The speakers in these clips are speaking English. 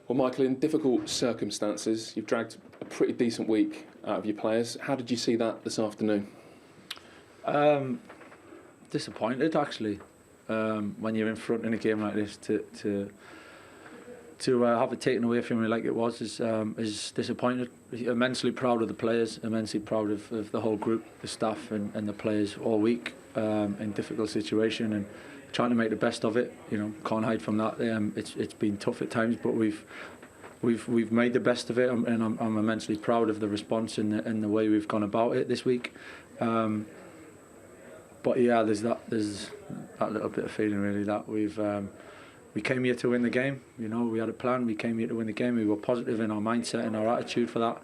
Well, Michael, in difficult circumstances, you've dragged a pretty decent week out of your players. How did you see that this afternoon? Disappointed, actually, when you're in front in a game like this. To have it taken away from you like it was is disappointed. Immensely proud of the players, immensely proud of the whole group, the staff and the players all week in difficult situation and trying to make the best of it. You know, can't hide from that. It's been tough at times, but we've made the best of it, and I'm immensely proud of the response and the way we've gone about it this week. But yeah, there's that little bit of feeling really that we came here to win the game. You know, we had a plan. We came here to win the game. We were positive in our mindset and our attitude for that.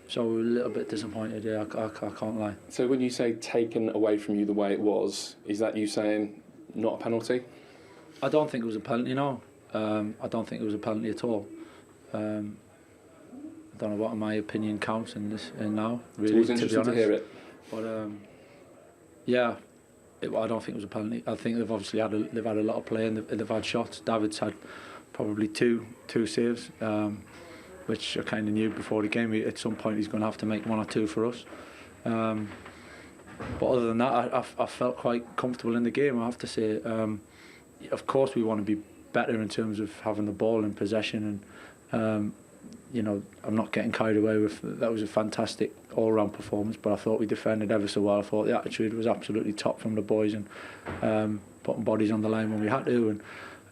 So we're a little bit disappointed. Yeah, I can't lie. So when you say taken away from you the way it was, is that you saying not a penalty? I don't think it was a penalty. No, I don't think it was a penalty at all. I don't know what my opinion counts in this and now. Really, it's always interesting to hear it. But yeah. I don't think it was a penalty. I think they've obviously had a lot of play and they've had shots. David's had probably two saves, which I kind of knew before the game. At some point he's going to have to make one or two for us. But other than that, I felt quite comfortable in the game, I have to say. Of course we want to be better in terms of having the ball in possession and you know, I'm not getting carried away with that. Was a fantastic all-round performance, but I thought we defended ever so well. I thought the attitude was absolutely top from the boys and putting bodies on the line when we had to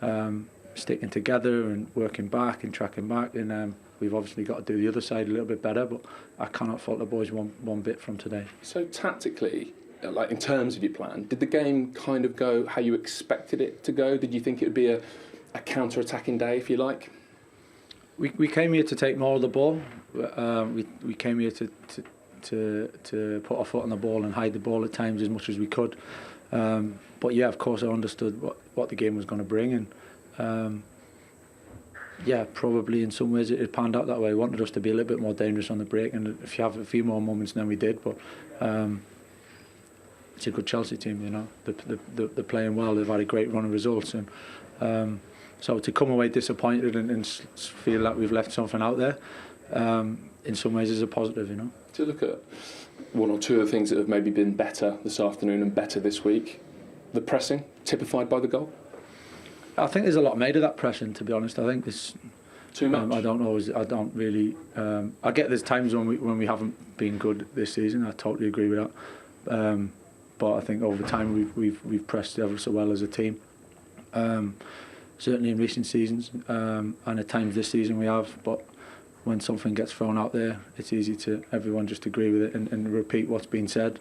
and sticking together and working back and tracking back, and we've obviously got to do the other side a little bit better, but I cannot fault the boys one bit from today. So tactically, like in terms of your plan, did the game kind of go how you expected it to go? Did you think it would be a counter-attacking day, if you like? We came here to take more of the ball. We came here to put our foot on the ball and hide the ball at times as much as we could. But yeah, of course I understood what the game was going to bring, and yeah, probably in some ways it panned out that way. I wanted us to be a little bit more dangerous on the break, and if you have a few more moments than we did, but it's a good Chelsea team, you know. They're playing well. They've had a great run of results, and so to come away disappointed and feel like we've left something out there, in some ways is a positive, you know. To look at one or two of the things that have maybe been better this afternoon and better this week, the pressing, typified by the goal? I think there's a lot made of that pressing, to be honest. I think it's too much. I don't really. I get there's times when we haven't been good this season. I totally agree with that. But I think over time we've pressed ever so well as a team. Certainly in recent seasons, and at times this season we have. But when something gets thrown out there, it's easy to everyone just agree with it and repeat what's been said.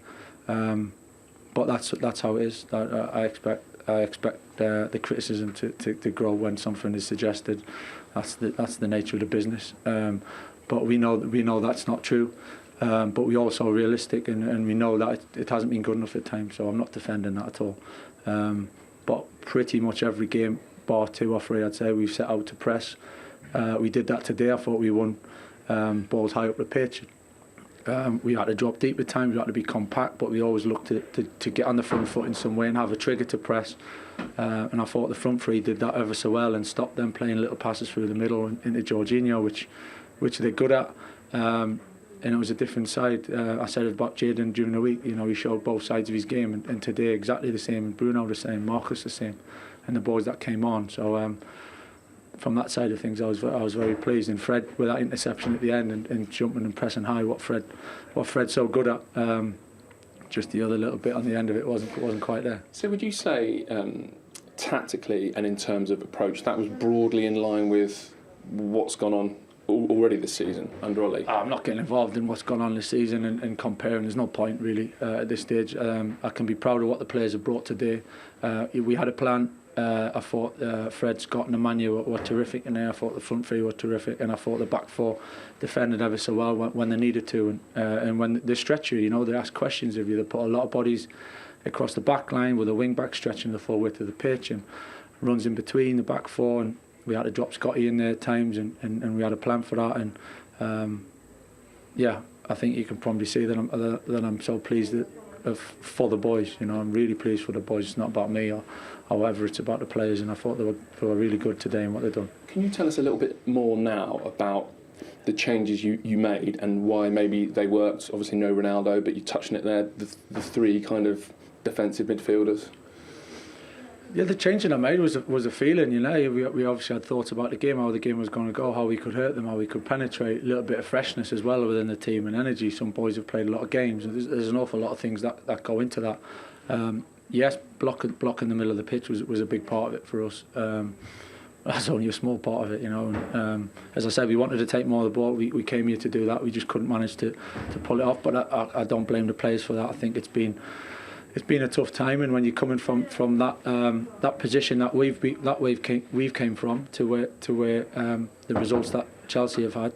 But that's how it is. I expect the criticism to grow when something is suggested. That's the nature of the business. But we know that's not true. But we're also realistic, and we know that it hasn't been good enough at times. So I'm not defending that at all. But pretty much every game, bar 2 or 3, I'd say, we've set out to press. We did that today. I thought we won balls high up the pitch. We had to drop deep at times. We had to be compact, but we always looked to get on the front foot in some way and have a trigger to press. And I thought the front three did that ever so well and stopped them playing little passes through the middle into Jorginho, which they're good at. And it was a different side. I said about Jadon during the week. You know, he showed both sides of his game, and today exactly the same. Bruno the same, Marcus the same, and the boys that came on. So from that side of things, I was very pleased. And Fred with that interception at the end and jumping and pressing high, what Fred's so good at. Just the other little bit on the end of it wasn't quite there. So would you say tactically and in terms of approach, that was broadly in line with what's gone on already this season under Ollie? I'm not getting involved in what's gone on this season and comparing. There's no point really at this stage. I can be proud of what the players have brought today. We had a plan. I thought Fred, Scott and Emmanuel were terrific in there. I thought the front three were terrific, and I thought the back four defended ever so well when they needed to, and when they stretch you, you know, they ask questions of you. They put a lot of bodies across the back line with a wing back stretching the full width of the pitch and runs in between the back four, and we had to drop Scotty in there at times, and we had a plan for that. And yeah, I think you can probably see that I'm so pleased for the boys. You know, I'm really pleased for the boys. It's not about me or whatever. It's about the players, and I thought they were really good today in what they've done. Can you tell us a little bit more now about the changes you made and why maybe they worked? Obviously no Ronaldo, but you touched on it there, the three kind of defensive midfielders. Yeah, the changing I made was a feeling, you know. We obviously had thoughts about the game, how the game was going to go, how we could hurt them, how we could penetrate, a little bit of freshness as well within the team and energy. Some boys have played a lot of games, and there's an awful lot of things that go into that. Yes, blocking the middle of the pitch was a big part of it for us. That's only a small part of it, you know. And, as I said, we wanted to take more of the ball. We came here to do that. We just couldn't manage to pull it off. But I don't blame the players for that. I think it's been a tough time, and when you're coming from that position that we've came from to where the results that Chelsea have had.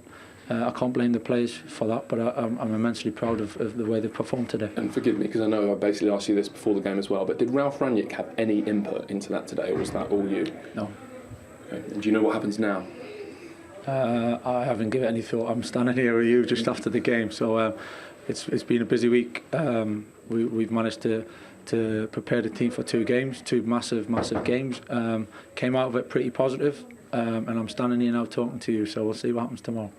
I can't blame the players for that, but I'm immensely proud of the way they've performed today. And forgive me, because I know I basically asked you this before the game as well, but did Ralph Rangnick have any input into that today, or was that all you? No. Okay. And do you know what happens now? I haven't given it any thought. I'm standing here with you just after the game, so it's been a busy week. We've managed to prepare the team for two massive games. Came out of it pretty positive, and I'm standing here now talking to you, so we'll see what happens tomorrow.